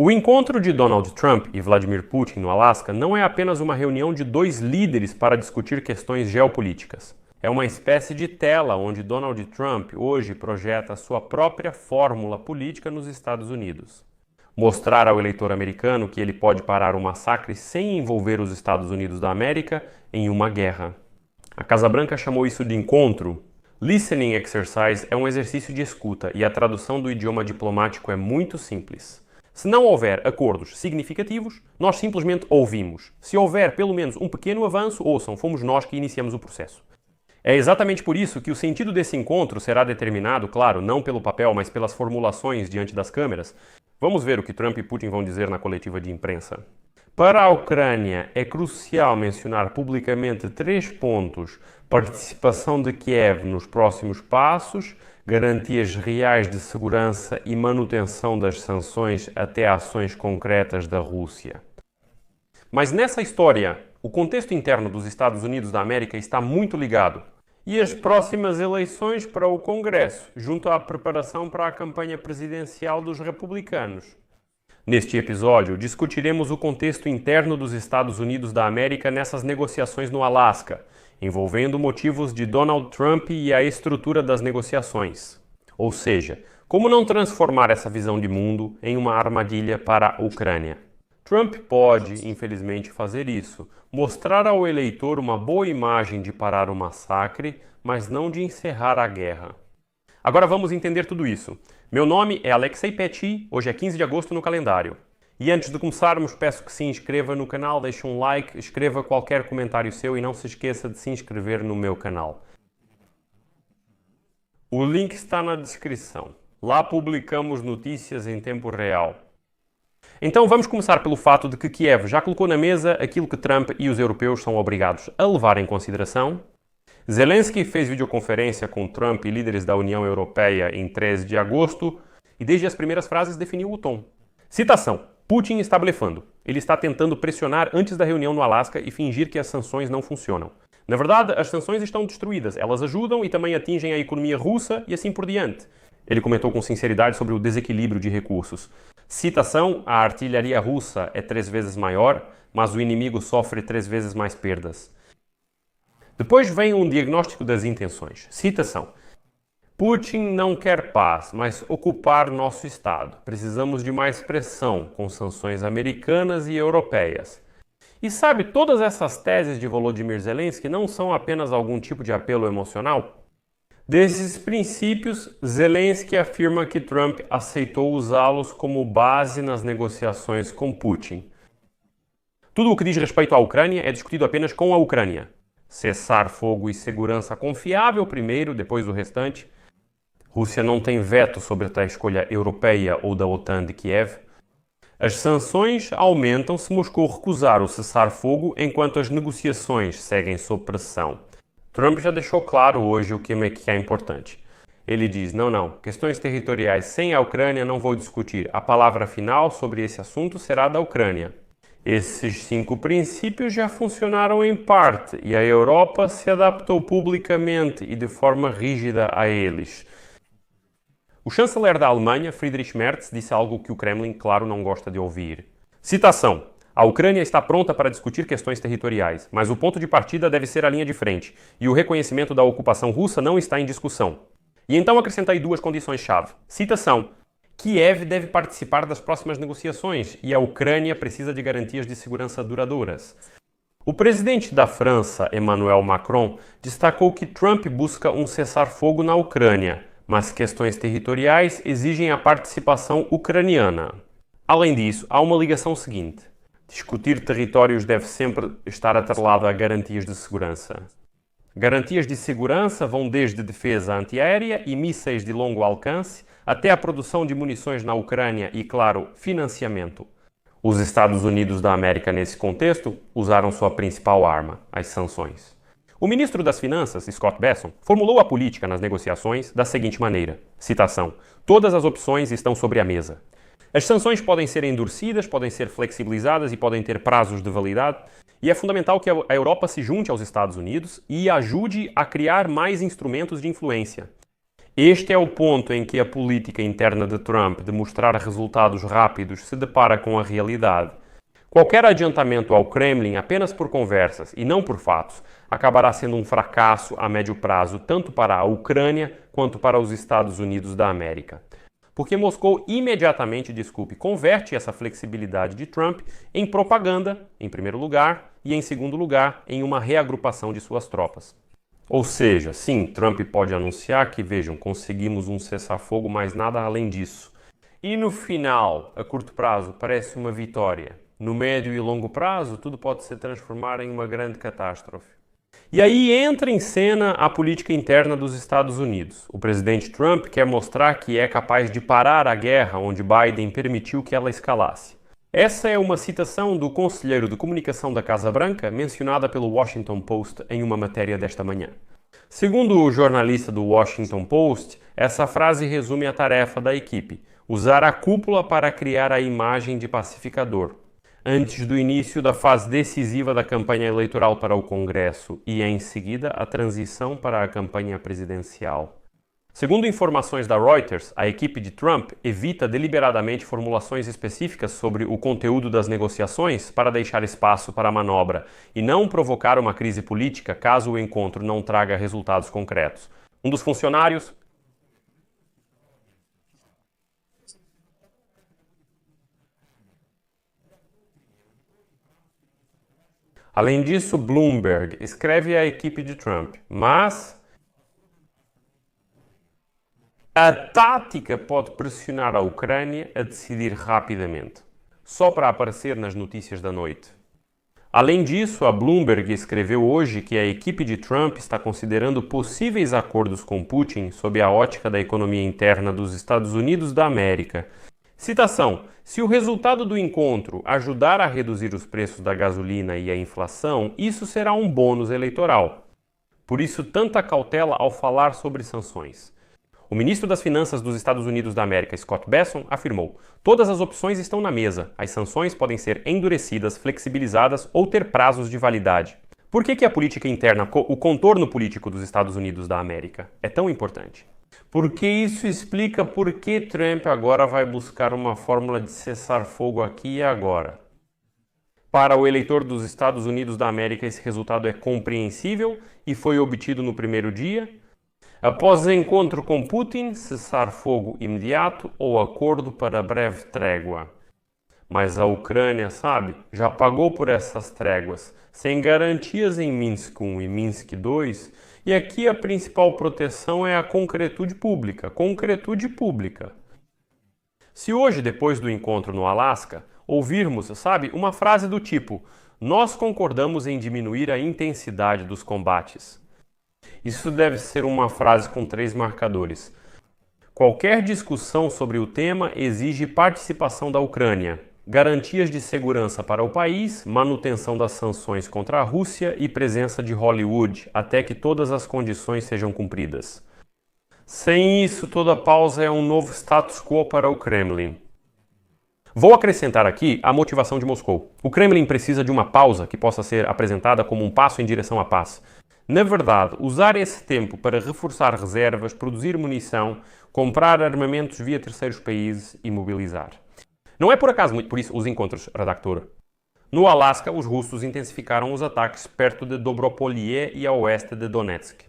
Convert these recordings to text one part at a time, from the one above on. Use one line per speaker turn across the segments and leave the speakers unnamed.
O encontro de Donald Trump e Vladimir Putin no Alasca não é apenas uma reunião de dois líderes para discutir questões geopolíticas. É uma espécie de tela onde Donald Trump hoje projeta sua própria fórmula política nos Estados Unidos. Mostrar ao eleitor americano que ele pode parar o massacre sem envolver os Estados Unidos da América em uma guerra. A Casa Branca chamou isso de encontro. Listening exercise é um exercício de escuta e a tradução do idioma diplomático é muito simples. Se não houver acordos significativos, nós simplesmente ouvimos. Se houver pelo menos um pequeno avanço, ouçam, fomos nós que iniciamos o processo. É exatamente por isso que o sentido desse encontro será determinado, claro, não pelo papel, mas pelas formulações diante das câmeras. Vamos ver o que Trump e Putin vão dizer na coletiva de imprensa. Para a Ucrânia, é crucial mencionar publicamente 3 pontos: participação de Kiev nos próximos passos, garantias reais de segurança e manutenção das sanções até ações concretas da Rússia. Mas nessa história, o contexto interno dos Estados Unidos da América está muito ligado. E as próximas eleições para o Congresso, junto à preparação para a campanha presidencial dos republicanos. Neste episódio, discutiremos o contexto interno dos Estados Unidos da América nessas negociações no Alasca, envolvendo motivos de Donald Trump e a estrutura das negociações. Ou seja, como não transformar essa visão de mundo em uma armadilha para a Ucrânia. Trump pode, infelizmente, fazer isso, mostrar ao eleitor uma boa imagem de parar o massacre, mas não de encerrar a guerra. Agora vamos entender tudo isso. Meu nome é Alexei Petty, hoje é 15 de agosto no calendário. E antes de começarmos, peço que se inscreva no canal, deixe um like, escreva qualquer comentário seu e não se esqueça de se inscrever no meu canal. O link está na descrição. Lá publicamos notícias em tempo real. Então vamos começar pelo fato de que Kiev já colocou na mesa aquilo que Trump e os europeus são obrigados a levar em consideração. Zelensky fez videoconferência com Trump e líderes da União Europeia em 13 de agosto e desde as primeiras frases definiu o tom. Citação: Putin está blefando. Ele está tentando pressionar antes da reunião no Alasca e fingir que as sanções não funcionam. Na verdade, as sanções estão destruídas. Elas ajudam e também atingem a economia russa e assim por diante. Ele comentou com sinceridade sobre o desequilíbrio de recursos. Citação: a artilharia russa é 3 vezes maior, mas o inimigo sofre 3 vezes mais perdas. Depois vem um diagnóstico das intenções. Citação: Putin não quer paz, mas ocupar nosso Estado. Precisamos de mais pressão, com sanções americanas e europeias. E sabe, todas essas teses de Volodymyr Zelensky não são apenas algum tipo de apelo emocional? Desses princípios, Zelensky afirma que Trump aceitou usá-los como base nas negociações com Putin. Tudo o que diz respeito à Ucrânia é discutido apenas com a Ucrânia. Cessar fogo e segurança confiável primeiro, depois o restante. Rússia não tem veto sobre a escolha europeia ou da OTAN de Kiev. As sanções aumentam se Moscou recusar o cessar-fogo enquanto as negociações seguem sob pressão. Trump já deixou claro hoje o que é importante. Ele diz: não, questões territoriais sem a Ucrânia não vou discutir. A palavra final sobre esse assunto será da Ucrânia. Esses 5 princípios já funcionaram em parte e a Europa se adaptou publicamente e de forma rígida a eles. O chanceler da Alemanha, Friedrich Merz, disse algo que o Kremlin, claro, não gosta de ouvir. Citação: a Ucrânia está pronta para discutir questões territoriais, mas o ponto de partida deve ser a linha de frente, e o reconhecimento da ocupação russa não está em discussão. E então acrescentei 2 condições-chave. Citação: Kiev deve participar das próximas negociações e a Ucrânia precisa de garantias de segurança duradouras. O presidente da França, Emmanuel Macron, destacou que Trump busca um cessar-fogo na Ucrânia, mas questões territoriais exigem a participação ucraniana. Além disso, há uma ligação seguinte: discutir territórios deve sempre estar atrelado a garantias de segurança. Garantias de segurança vão desde defesa antiaérea e mísseis de longo alcance até a produção de munições na Ucrânia e, claro, financiamento. Os Estados Unidos da América, nesse contexto, usaram sua principal arma, as sanções. O ministro das Finanças, Scott Bessent, formulou a política nas negociações da seguinte maneira, citação: todas as opções estão sobre a mesa. As sanções podem ser endurecidas, podem ser flexibilizadas e podem ter prazos de validade, e é fundamental que a Europa se junte aos Estados Unidos e ajude a criar mais instrumentos de influência. Este é o ponto em que a política interna de Trump de mostrar resultados rápidos se depara com a realidade. Qualquer adiantamento ao Kremlin apenas por conversas e não por fatos acabará sendo um fracasso a médio prazo tanto para a Ucrânia quanto para os Estados Unidos da América. Porque Moscou imediatamente, converte essa flexibilidade de Trump em propaganda, em primeiro lugar, e em segundo lugar, em uma reagrupação de suas tropas. Ou seja, sim, Trump pode anunciar que, vejam, conseguimos um cessar-fogo, mas nada além disso. E no final, a curto prazo, parece uma vitória. No médio e longo prazo, tudo pode se transformar em uma grande catástrofe. E aí entra em cena a política interna dos Estados Unidos. O presidente Trump quer mostrar que é capaz de parar a guerra onde Biden permitiu que ela escalasse. Essa é uma citação do conselheiro de comunicação da Casa Branca, mencionada pelo Washington Post em uma matéria desta manhã. Segundo o jornalista do Washington Post, essa frase resume a tarefa da equipe: usar a cúpula para criar a imagem de pacificador. Antes do início da fase decisiva da campanha eleitoral para o Congresso e, em seguida, a transição para a campanha presidencial. Segundo informações da Reuters, a equipe de Trump evita deliberadamente formulações específicas sobre o conteúdo das negociações para deixar espaço para a manobra e não provocar uma crise política caso o encontro não traga resultados concretos. Um dos funcionários Além disso, Bloomberg escreve a equipe de Trump, mas a tática pode pressionar a Ucrânia a decidir rapidamente, só para aparecer nas notícias da noite. Além disso, a Bloomberg escreveu hoje que a equipe de Trump está considerando possíveis acordos com Putin sob a ótica da economia interna dos Estados Unidos da América. Citação: se o resultado do encontro ajudar a reduzir os preços da gasolina e a inflação, isso será um bônus eleitoral. Por isso, tanta cautela ao falar sobre sanções. O ministro das Finanças dos Estados Unidos da América, Scott Bessent, afirmou: todas as opções estão na mesa. As sanções podem ser endurecidas, flexibilizadas ou ter prazos de validade. Por que a política interna, o contorno político dos Estados Unidos da América, é tão importante? Porque isso explica por que Trump agora vai buscar uma fórmula de cessar-fogo aqui e agora. Para o eleitor dos Estados Unidos da América, esse resultado é compreensível e foi obtido no primeiro dia. Após o encontro com Putin, cessar-fogo imediato ou acordo para breve trégua. Mas a Ucrânia, sabe, já pagou por essas tréguas, sem garantias em Minsk I e Minsk II, e aqui a principal proteção é a concretude pública. Se hoje, depois do encontro no Alasca, ouvirmos, sabe, uma frase do tipo: nós concordamos em diminuir a intensidade dos combates. Isso deve ser uma frase com 3 marcadores. Qualquer discussão sobre o tema exige participação da Ucrânia, garantias de segurança para o país, manutenção das sanções contra a Rússia e presença de Hollywood, até que todas as condições sejam cumpridas. Sem isso, toda pausa é um novo status quo para o Kremlin. Vou acrescentar aqui a motivação de Moscou. O Kremlin precisa de uma pausa que possa ser apresentada como um passo em direção à paz. Na verdade, usar esse tempo para reforçar reservas, produzir munição, comprar armamentos via terceiros países e mobilizar. Não é por acaso, muito por isso, os encontros, redactor. No Alasca, os russos intensificaram os ataques perto de Dobropolye e a oeste de Donetsk.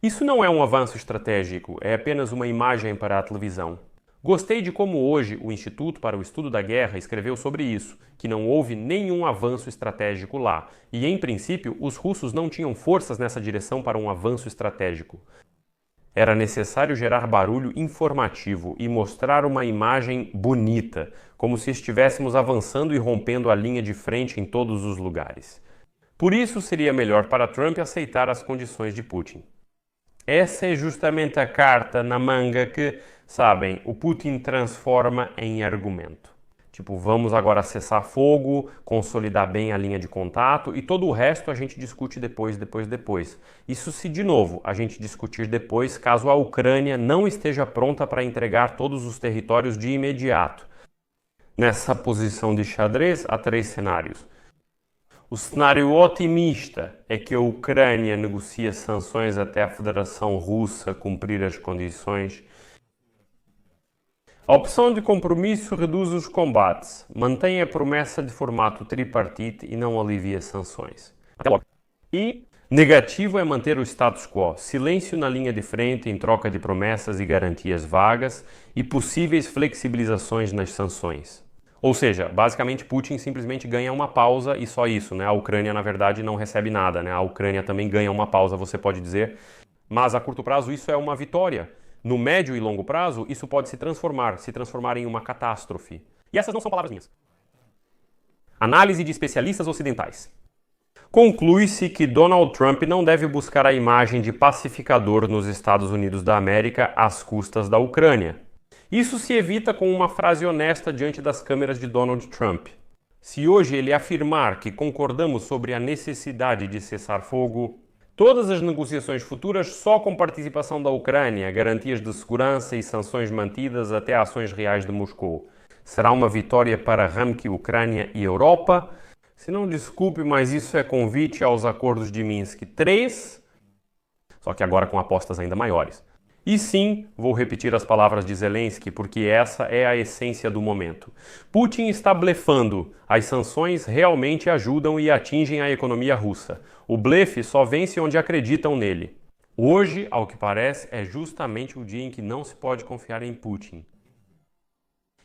Isso não é um avanço estratégico, é apenas uma imagem para a televisão. Gostei de como hoje o Instituto para o Estudo da Guerra escreveu sobre isso, que não houve nenhum avanço estratégico lá, e em princípio os russos não tinham forças nessa direção para um avanço estratégico. Era necessário gerar barulho informativo e mostrar uma imagem bonita, como se estivéssemos avançando e rompendo a linha de frente em todos os lugares. Por isso seria melhor para Trump aceitar as condições de Putin. Essa é justamente a carta na manga que, sabem, o Putin transforma em argumento. Tipo, vamos agora cessar fogo, consolidar bem a linha de contato e todo o resto a gente discute depois. Isso se, de novo, a gente discutir depois caso a Ucrânia não esteja pronta para entregar todos os territórios de imediato. Nessa posição de xadrez, há 3 cenários. O cenário otimista é que a Ucrânia negocia sanções até a Federação Russa cumprir as condições. A opção de compromisso reduz os combates, mantém a promessa de formato tripartite e não alivia sanções. Até logo. E negativo é manter o status quo, silêncio na linha de frente em troca de promessas e garantias vagas e possíveis flexibilizações nas sanções. Ou seja, basicamente Putin simplesmente ganha uma pausa e só isso, né? A Ucrânia, na verdade, não recebe nada, né? A Ucrânia também ganha uma pausa, você pode dizer, mas a curto prazo isso é uma vitória. No médio e longo prazo, isso pode se transformar em uma catástrofe. E essas não são palavras minhas. Análise de especialistas ocidentais. Conclui-se que Donald Trump não deve buscar a imagem de pacificador nos Estados Unidos da América às custas da Ucrânia. Isso se evita com uma frase honesta diante das câmeras de Donald Trump. Se hoje ele afirmar que concordamos sobre a necessidade de cessar fogo, todas as negociações futuras só com participação da Ucrânia, garantias de segurança e sanções mantidas até ações reais de Moscou. Será uma vitória para arranque Ucrânia e Europa? Se não desculpe, mas isso é convite aos acordos de Minsk III, só que agora com apostas ainda maiores. E sim, vou repetir as palavras de Zelensky, porque essa é a essência do momento. Putin está blefando. As sanções realmente ajudam e atingem a economia russa. O blefe só vence onde acreditam nele. Hoje, ao que parece, é justamente o dia em que não se pode confiar em Putin.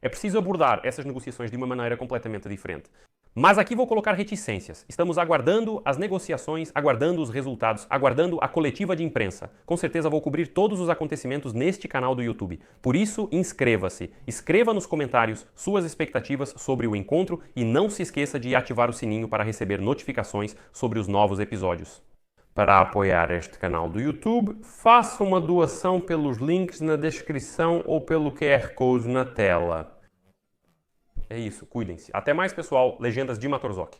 É preciso abordar essas negociações de uma maneira completamente diferente. Mas aqui vou colocar reticências. Estamos aguardando as negociações, aguardando os resultados, aguardando a coletiva de imprensa. Com certeza vou cobrir todos os acontecimentos neste canal do YouTube. Por isso, inscreva-se. Escreva nos comentários suas expectativas sobre o encontro e não se esqueça de ativar o sininho para receber notificações sobre os novos episódios. Para apoiar este canal do YouTube, faça uma doação pelos links na descrição ou pelo QR Code na tela. É isso, cuidem-se. Até mais, pessoal. Legendas de Matorzok.